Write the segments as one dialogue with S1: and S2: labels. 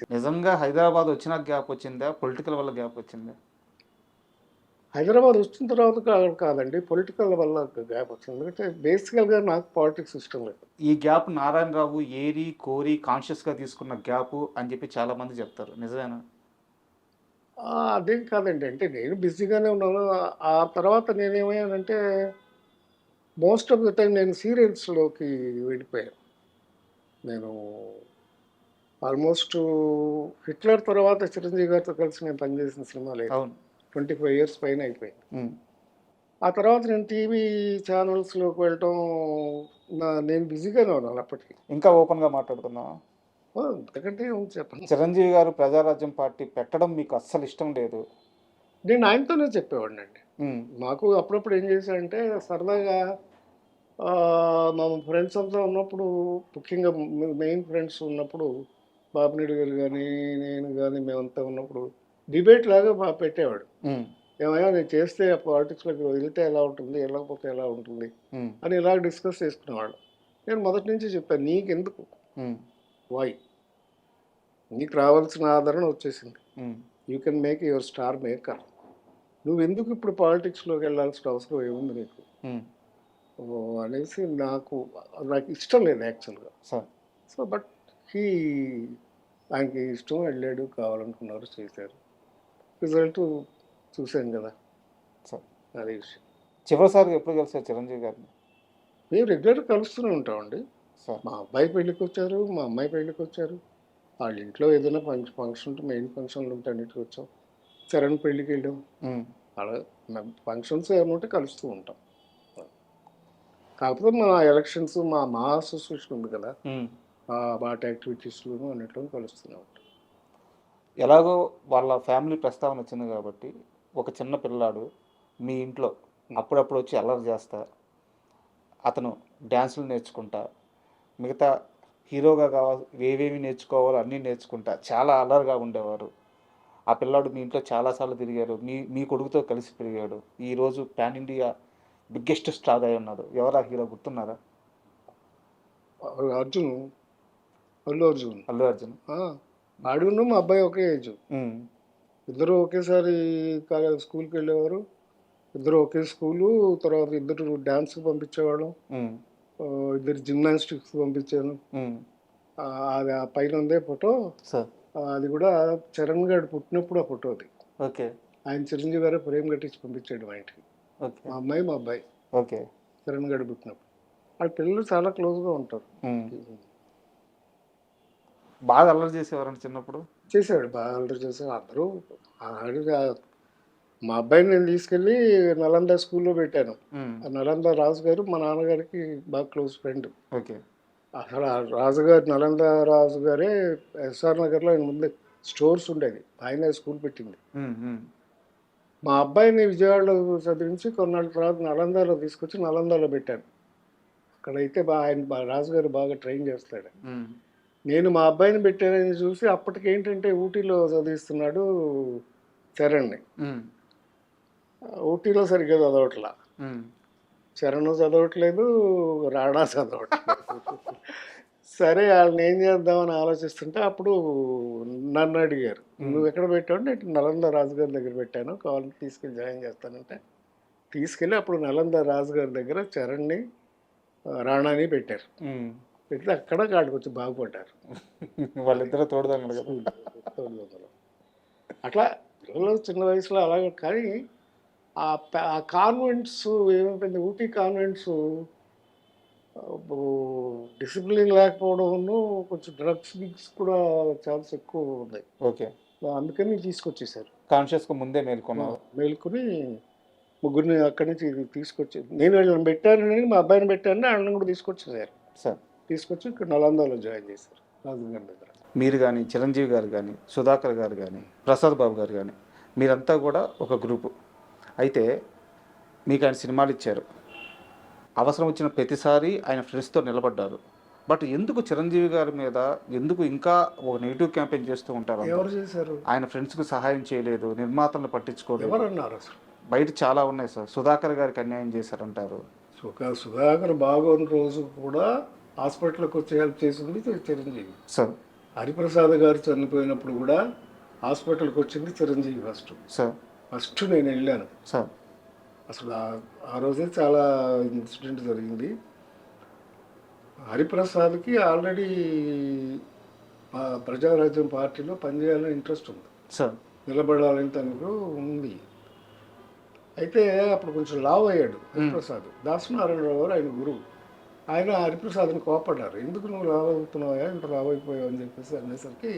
S1: నిజంగా హైదరాబాద్ వచ్చినాక గ్యాప్ వచ్చిందా? పొలిటికల్ వల్ల గ్యాప్ వచ్చిందా?
S2: హైదరాబాద్ వచ్చిన తర్వాత కాదండి. పొలిటికల్ వల్ల గ్యాప్ వచ్చింది. ఎందుకంటే బేసికల్‌గా నాకు పాలిటిక్స్ ఇష్టం లేదు.
S1: ఈ గ్యాప్ నారాయణరావు ఏరి, కోరి కాన్షియస్‌గా తీసుకున్న గ్యాపు అని చెప్పి చాలామంది చెప్తారు. నిజమేనా?
S2: అదేం కాదండి. అంటే నేను బిజీగానే ఉన్నాను. ఆ తర్వాత నేనేమయ్యానంటే మోస్ట్ ఆఫ్ ద టైమ్ నేను సీరియల్స్‌లోకి వెళ్ళిపోయాను. నేను ఆల్మోస్ట్ 'హిట్లర్' తర్వాత చిరంజీవి గారితో కలిసి నేను పనిచేసిన సినిమా లేదు.
S1: అవును.
S2: 25 ఇయర్స్ పైన అయిపోయింది.
S1: హ్మ్.
S2: ఆ తర్వాత నేను టీవీ ఛానల్స్‌లోకి వెళ్ళటం నేను బిజీగానే ఉన్నాను అప్పటికి.
S1: ఇంకా ఓపెన్‌గా మాట్లాడుకుందామా?
S2: అంతకంటే ఏముంది చెప్పండి.
S1: చిరంజీవి గారు ప్రజారాజ్యం పార్టీ పెట్టడం మీకు అస్సలు ఇష్టం లేదు.
S2: నేను ఆయనతోనే చెప్పేవాడినండి.
S1: హ్మ్.
S2: మాకు అప్పుడప్పుడు ఏం చేశానంటే సరదాగా మా ఫ్రెండ్స్ అంతా ఉన్నప్పుడు, ముఖ్యంగా మెయిన్ ఫ్రెండ్స్ ఉన్నప్పుడు, బాపినీడు గారు గానీ, నేను గానీ మేమంతా ఉన్నప్పుడు డిబేట్ లాగా పెట్టేవాడు.
S1: హ్మ్.
S2: ఏమయ్యా నేను చేస్తే పాలిటిక్స్‌లోకి వెళ్తే ఎలా ఉంటుంది? వెళ్ళకపోతే ఎలా ఉంటుంది?
S1: హ్మ్.
S2: అని ఇలాగ డిస్కస్ చేసుకునేవాళ్ళం. నేను మొదటి నుంచి చెప్పాను. నీకెందుకు?
S1: హ్మ్.
S2: వై? నీకు రావాల్సిన ఆదరణ వచ్చేసింది.
S1: హ్మ్.
S2: You can make your star maker. నువ్వెందుకు ఇప్పుడు పాలిటిక్స్‌లోకి వెళ్ళాల్సిన అవసరం ఏముంది నీకు?
S1: హ్మ్.
S2: అనేసి నాకు ఇష్టం లేదు యాక్చువల్‌గా.
S1: సార్.
S2: సో, బట్ హీ ఆయనకి ఇష్టం వెళ్ళాడు, కావాలనుకున్నారు చేశారు. రిజల్ట్ చూసాం కదా!
S1: సార్.
S2: అదే విషయం.
S1: చివరిసారిగా ఎప్పుడు కలిసారు చిరంజీవి గారిని?
S2: మేము రెగ్యులర్‌గా కలుస్తూనే ఉంటామండి.
S1: సార్.
S2: మా అబ్బాయి పెళ్ళికొచ్చారు, మా అమ్మాయి పెళ్ళికొచ్చారు. వాళ్ళ ఇంట్లో ఏదైనా ఫంక్షన్ ఉంటే మెయిన్ ఫంక్షన్లు ఉంటే అన్నిటికి వచ్చాం. చరణ్ పెళ్ళికెళ్ళాం.
S1: హ్మ్.
S2: అలా ఫంక్షన్స్ ఏమైనా ఉంటే కలుస్తూ ఉంటాం. కాకపోతే మా ఎలక్షన్స్ మా అసోసియేషన్ ఉంది కదా!
S1: హ్మ్.
S2: వాటి యాక్టివిటీస్‌లోను అన్నిట్లోనూ కలుస్తూనే ఉంటాం.
S1: ఎలాగో వాళ్ళ ఫ్యామిలీ ప్రస్తావన వచ్చింది కాబట్టి, ఒక చిన్న పిల్లాడు మీ ఇంట్లో అప్పుడప్పుడు వచ్చి అల్లరి చేస్తా, అతను డాన్సులు నేర్చుకుంటా, మిగతా హీరోగా ఏవేవి నేర్చుకోవాలో అన్నీ నేర్చుకుంటా చాలా అల్లరిగా ఉండేవారు. ఆ పిల్లాడు మీ ఇంట్లో చాలాసార్లు తిరిగారు. మీ కొడుకుతో కలిసి పెరిగాడు. ఈరోజు పాన్ ఇండియా బిగ్గెస్ట్ స్టార్ అయి ఉన్నాడు. ఎవరా హీరో గుర్తున్నారా?
S2: అర్జున్, అల్లు అర్జున్.
S1: అల్లు అర్జున్.
S2: ఆడును మా అబ్బాయి ఒకే ఏజ్.
S1: హ్మ్.
S2: ఇద్దరు ఒకేసారి స్కూల్కి వెళ్ళేవారు. ఇద్దరు ఒకే స్కూలు. తర్వాత ఇద్దరు డాన్స్కి పంపించేవాళ్ళం.
S1: హ్మ్.
S2: ఇద్దరు జిమ్నాస్టిక్స్ పంపించాను.
S1: హ్మ్.
S2: అది ఆ పైన ఉందే ఫోటో.
S1: సార్.
S2: అది కూడా చరణ్ గారు పుట్టినప్పుడు ఆ ఫోటో అది.
S1: ఓకే.
S2: ఆయన చిరంజీవి గారు ఫ్రేమ్ కట్టించి పంపించాడు మా ఇంటికి.
S1: ఓకే.
S2: మా అమ్మాయి మా అబ్బాయి
S1: ఓకే.
S2: చరణ్ గారు పుట్టినప్పుడు. ఆ పిల్లలు చాలా క్లోజ్గా ఉంటారు.
S1: హ్మ్. బాగా అల్లరి చేసేవారండి చిన్నప్పుడు?
S2: చేసాడు బాగా అల్లరి చేసాడు. అందరూ ఆడు మా అబ్బాయిని నేను తీసుకెళ్ళి నలంద స్కూల్లో పెట్టాను.
S1: హ్మ్.
S2: ఆ నలంద రాజు గారు మా నాన్నగారికి బాగా క్లోజ్ ఫ్రెండ్.
S1: ఓకే.
S2: అసలు ఆ రాజుగారు నలంద రాజు గారే ఎస్ఆర్ నగర్లో ఆయన ముందు స్టోర్స్ ఉండేది. ఆయనే స్కూల్ పెట్టింది.
S1: హ్మ్. హ్మ్.
S2: మా అబ్బాయిని విజయవాడలో చదివించి కొన్నాళ్ళ తర్వాత నలందలో తీసుకొచ్చి నలందలో పెట్టాను. అక్కడైతే రాజుగారు బాగా ట్రైన్ చేస్తాడు.
S1: హ్మ్.
S2: నేను మా అబ్బాయిని పెట్టానని చూసి అప్పటికేంటంటే ఊటీలో చదివిస్తున్నాడు చరణ్‌ని.
S1: హ్మ్.
S2: ఊటీలో సరిగ్గా చదవట్లా.
S1: హ్మ్.
S2: చరణ్ చదవట్లేదు, రాణా చదవట్లేదు. సరే ఆళ్ళని ఏం చేద్దామని ఆలోచిస్తుంటే అప్పుడు నన్ను అడిగారు.
S1: హ్మ్.
S2: "నువ్వెక్కడ పెట్టావు?" అంటే "నేను నలంద రాజుగారి దగ్గర పెట్టాను. కావాలంటే తీసుకెళ్ళి జాయిన్ చేస్తానంటే" తీసుకెళ్ళి అప్పుడు నలంద రాజుగారి దగ్గర చరణ్‌ని, రాణాని పెట్టారు.
S1: హ్మ్.
S2: పెడితే అక్కడ ఆడికొచ్చి బాగుపడ్డారు. అది
S1: వాళ్ళిద్దరూ తోడుదొంగలు కదా!
S2: స్కూల్ తోడుదొంగలు. అట్లా పిల్లలు చిన్న వయసులో అలాగే కానీ ఆ కాన్వెంట్స్ ఏమైపోయింది ఊటీ కాన్వెంట్స్ డిసిప్లిన్ లేకపోవడమును కొంచెం గిగ్స్ కూడా ఛాన్స్ ఎక్కువ ఉన్నాయి.
S1: ఓకే.
S2: అందుకని తీసుకొచ్చేసారు.
S1: కాన్షియస్‌గా ముందే మేల్కొన్నారు.
S2: మేలుకొని ముగ్గురిని అక్కడి నుంచి తీసుకొచ్చి నేను వీళ్ళని పెట్టానని మా అబ్బాయిని పెట్టానని వాళ్ళని కూడా తీసుకొచ్చేసారు.
S1: సార్.
S2: తీసుకొచ్చి ఇక్కడ నలందలో జాయిన్ చేశారు రాజుగారి దగ్గర.
S1: మీరు గాని, చిరంజీవి గారు గాని, సుధాకర్ గారు గాని, ప్రసాద్ బాబు గారు గాని మీరంతా కూడా ఒక గ్రూపు. అయితే మీకాయన సినిమాలిచ్చారు. అవసరం వచ్చిన ప్రతిసారి ఆయన ఫ్రెండ్స్‌తో నిలబడ్డారు. బట్ ఎందుకు చిరంజీవి గారి మీద ఎందుకు ఇంకా ఒక నెగెటివ్ క్యాంపెయిన్ చేస్తూ ఉంటారు అందరూ?
S2: ఎవరు చేశారు?
S1: ఆయన ఫ్రెండ్స్‌కి సహాయం చేయలేదు, నిర్మాతలను పట్టించుకోలేదు.
S2: ఎవరన్నారు అసలు?
S1: బయట చాలా ఉన్నాయి సార్. సుధాకర్ గారికి అన్యాయం చేశారంటారు.
S2: సుధాకర్ బాగోని రోజు కూడా హాస్పిటల్కి వచ్చి హెల్ప్ చేసింది చిరంజీవి.
S1: సార్.
S2: హరిప్రసాద్ గారు చనిపోయినప్పుడు కూడా హాస్పిటల్కి వచ్చింది చిరంజీవి
S1: సార్
S2: ఫస్ట్ నేను వెళ్ళాను.
S1: సార్
S2: అసలు ఆ రోజే చాలా ఇన్సిడెంట్ జరిగింది. హరిప్రసాద్కి ఆల్రెడీ ప్రజారాజ్యం పార్టీలో పనిచేయాలని ఇంట్రెస్ట్ ఉంది,
S1: సార్
S2: నిలబడాలని తనకు ఉంది. అయితే అప్పుడు కొంచెం లావ్ అయ్యాడు హరిప్రసాద్. దాసనారాయణరావు గారు ఆయన గురువు. ఆయన హరిప్రసాద్ని కోపడ్డారు, ఎందుకు నువ్వు లావ్ అవుతున్నావా, ఇంత లావ్ అయిపోయావు అని చెప్పేసి అనేసరికి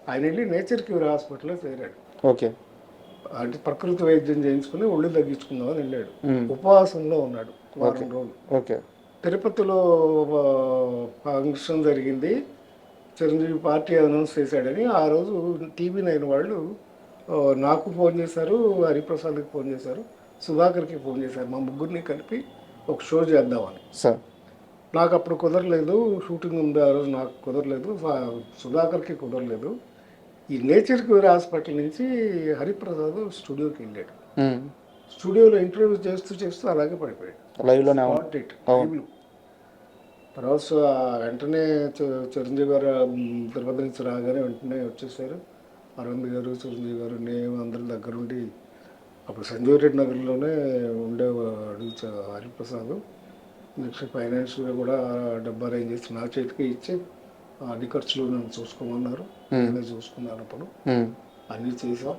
S2: ఆయన వెళ్ళి నేచర్ క్యూర్ హాస్పిటల్లో చేరాడు.
S1: ఓకే.
S2: అంటే ప్రకృతి వైద్యం చేయించుకుని ఒళ్ళు తగ్గించుకుందామని వెళ్ళాడు. ఉపవాసంలో ఉన్నాడు వారం రోజులు.
S1: ఓకే.
S2: తిరుపతిలో ఫంక్షన్ జరిగింది, చిరంజీవి పార్టీ అనౌన్స్ చేశాడని ఆ రోజు TV9 వాళ్ళు నాకు ఫోన్ చేశారు, హరిప్రసాద్కి ఫోన్ చేశారు, సుధాకర్కి ఫోన్ చేశారు. మా ముగ్గురిని కలిపి ఒక షో చేద్దామని.
S1: సార్
S2: నాకు అప్పుడు కుదరలేదు, షూటింగ్ ఉంది ఆ రోజు, నాకు కుదరలేదు, సుధాకర్కి కుదరలేదు. ఈ నేచర్ క్యూర్ హాస్పిటల్ నుంచి హరిప్రసాద్ స్టూడియోకి వెళ్ళాడు. స్టూడియోలో ఇంటర్వ్యూ చేస్తూ అలాగే పడిపోయాడు
S1: లైవ్లోనే.
S2: తర్వాత వెంటనే చిరంజీవి గారు తిరుపతి నుంచి రాగానే వెంటనే వచ్చేసారు. అరవింద్ గారు, చిరంజీవి గారు, నేను అందరి దగ్గరుండి, అప్పుడు సంజీవ్ రెడ్డి నగర్లోనే ఉండేవాడు హరిప్రసాద్. నెక్స్ట్ ఫైనాన్షియల్గా కూడా డబ్బు అరేంజ్ చేసి నా చేతికి ఇచ్చి అన్ని ఖర్చులు నన్ను చూసుకోమన్నారు. నేనే చూసుకున్నాను. అప్పుడు అన్నీ చేసాం.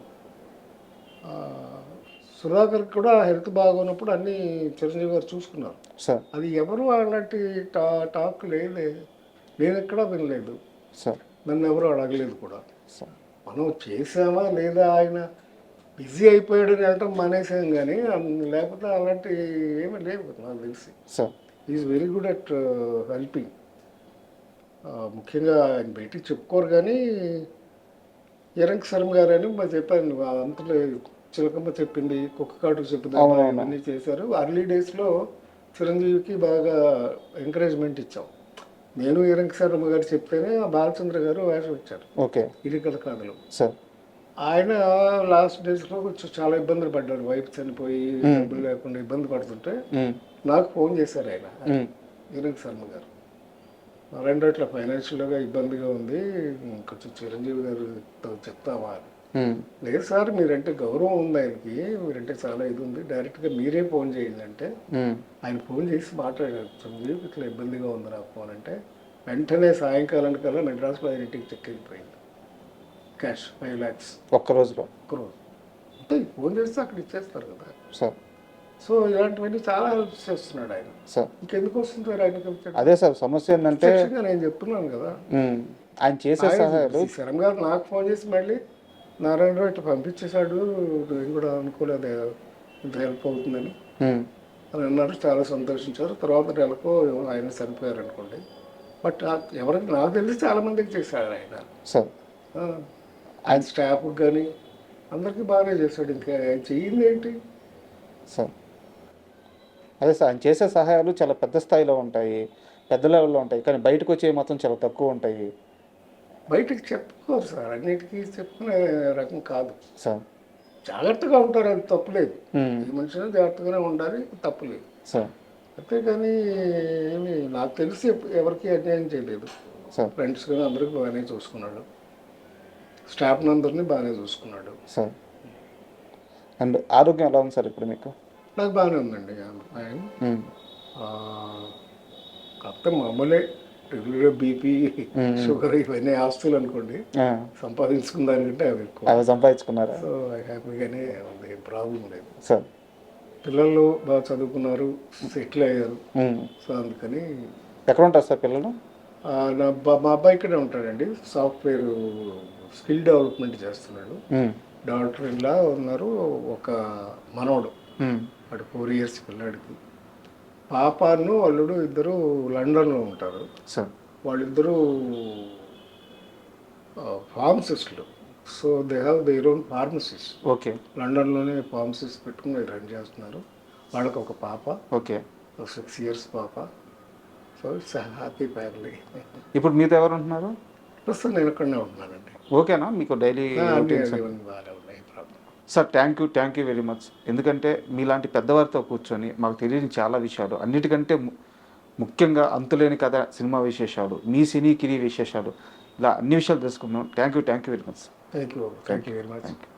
S2: సుధాకర్కి కూడా హెల్త్ బాగున్నప్పుడు అన్నీ చిరంజీవి గారు చూసుకున్నారు. అది ఎవరు అలాంటి టాక్ లేదే, నేను ఎక్కడా వినలేదు, నన్ను ఎవరు అడగలేదు కూడా. మనం చేసామా లేదా, ఆయన బిజీ అయిపోయాడని వెళ్ళటం మానేసాం, కానీ లేకపోతే అలాంటి ఏమీ లేవు నాకు తెలిసి. Is very good at helping. ముఖ్యంగా ఆయన బయటికి చెప్పుకోరు, కానీ ఎరంక్ శర్మ గారు అని మా చెప్పాను, అంతలో చిలకమ్మ చెప్పింది, కుక్క కాటుకు చెప్పింది, ఇవన్నీ చేశారు. అర్లీ డేస్లో చిరంజీవికి బాగా ఎంకరేజ్మెంట్ ఇచ్చాం. నేను ఎరంక్ శర్మ గారు చెప్తేనే బాలచంద్ర గారు వేషం ఇచ్చారు ఇది కథలు. ఆయన లాస్ట్ డేస్లో కొంచెం చాలా ఇబ్బందులు పడ్డారు, వైఫ్ చనిపోయి డబ్బులు లేకుండా ఇబ్బంది పడుతుంటే నాకు ఫోన్ చేశారు ఆయన, ఎరంక్ శర్మ గారు. రెండోట్ల ఫైనాన్షియల్గా ఇబ్బందిగా ఉంది, కొంచెం చిరంజీవి గారు చెప్తావా అని. లేదు సార్, మీరంటే గౌరవం ఉంది ఆయనకి, మీరంటే చాలా ఇది ఉంది, డైరెక్ట్గా మీరే ఫోన్ చేయండి అంటే ఆయన ఫోన్ చేసి మాట్లాడారు. చిరంజీవి ఇట్లా ఇబ్బందిగా ఉంది నాకు ఫోన్ అంటే, వెంటనే సాయంకాలం కల్లా మెడ్రాస్లో ఆయన ఇంటికి చెక్ అయిపోయింది, క్యాష్ 5 lakhs ఒక్కరోజు. అంటే ఫోన్ చేస్తే అక్కడ ఇచ్చేస్తారు కదా సార్. సో ఇలాంటివన్నీ చాలా హెల్ప్ చేస్తున్నాడు ఆయన. ఇంకెందుకు వస్తుంది సార్ ఆయన?
S1: అదే సార్ సమస్య ఏంటంటే
S2: నేను చెప్తున్నాను కదా,
S1: ఆయన చేసే సహాయాలు.
S2: శరం గారు నాకు ఫోన్ చేసి మళ్ళీ నారాయణరావు ఇట్లా పంపించేశాడు, నేను కూడా అనుకోలేదు ఇంత హెల్ప్ అవుతుందని అని అన్నారు. చాలా సంతోషించారు. తర్వాత నెలకు ఆయన చనిపోయారు అనుకోండి. బట్ ఎవరికి నాకు తెలిసి చాలా మందికి చేశాడు ఆయన. ఆయన స్టాఫ్కి కానీ అందరికీ బాగానే చేశాడు. ఇంకా ఆయన చెయ్యింది ఏంటి
S1: సార్? అదే సార్, ఆయన చేసే సహాయాలు చాలా పెద్ద స్థాయిలో ఉంటాయి, పెద్ద లెవెల్లో ఉంటాయి, కానీ బయటకు వచ్చేవి మాత్రం చాలా తక్కువ ఉంటాయి.
S2: బయటకు చెప్పుకోరు సార్, అన్నిటికీ చెప్పుకునే రకం కాదు
S1: సార్.
S2: జాగ్రత్తగా ఉంటారు, అది తప్పులేదు. ఈ మనిషిని జాగ్రత్తగానే ఉండాలి, తప్పులేదు
S1: సార్.
S2: అంతేగాని ఏమి నాకు తెలిసి ఎవరికి అన్యాయం చేయలేదు. ఫ్రెండ్స్ కానీ అందరికీ బాగానే చూసుకున్నాడు, స్టాఫ్ని అందరినీ బాగానే చూసుకున్నాడు
S1: సార్. అండ్ ఆరోగ్యం ఎలా ఉంది సార్ ఇప్పుడు మీకు?
S2: నాకు బాగానే ఉందండి. ఆయన కాకపోతే మామూలే, రెగ్యులర్ బీపీ, షుగర్ ఇవన్నీ ఆస్తులు అనుకోండి, సంపాదించుకున్న దానికంటే అవి ఎక్కువ
S1: సంపాదించుకున్నారా?
S2: సో హ్యాపీగానే ఉంది, ఏం ప్రాబ్లం లేదు
S1: సార్.
S2: పిల్లలు బాగా చదువుకున్నారు, సెటిల్ అయ్యారు. సో అందుకని.
S1: ఎక్కడ ఉంటారు సార్ పిల్లలు?
S2: మా అబ్బాయి ఇక్కడే ఉంటాడండి, సాఫ్ట్వేర్ స్కిల్ డెవలప్మెంట్ చేస్తున్నాడు. డాక్టర్ ఇలా ఉన్నారు. ఒక మనవడు, వాడు 4 years పిల్లాడికి. పాపను అల్లుడు ఇద్దరు లండన్లో ఉంటారు. వాళ్ళిద్దరూ ఫార్మసిస్టులు. So they have their own pharmacies. లండన్లోనే ఫార్మసీస్ పెట్టుకుని రన్ చేస్తున్నారు. వాళ్ళకి ఒక పాప, 6 years పాప. So it's happy family.
S1: ఇప్పుడు మీతో ఎవరు ఉంటున్నారు?
S2: ప్రస్తుతం నేను ఇక్కడనే ఉంటున్నానండి.
S1: ఓకేనా మీకు daily? Sir, thank you very much. ఎందుకంటే మీలాంటి పెద్దవారితో కూర్చొని మాకు తెలియని చాలా విషయాలు, అన్నిటికంటే ముఖ్యంగా అంతులేని కథ సినిమా విశేషాలు, మీ సినీ కిరీ విశేషాలు ఇలా అన్ని విషయాలు తెలుసుకున్నాం. Thank you very much.
S2: Thank you very much.
S1: Thank you.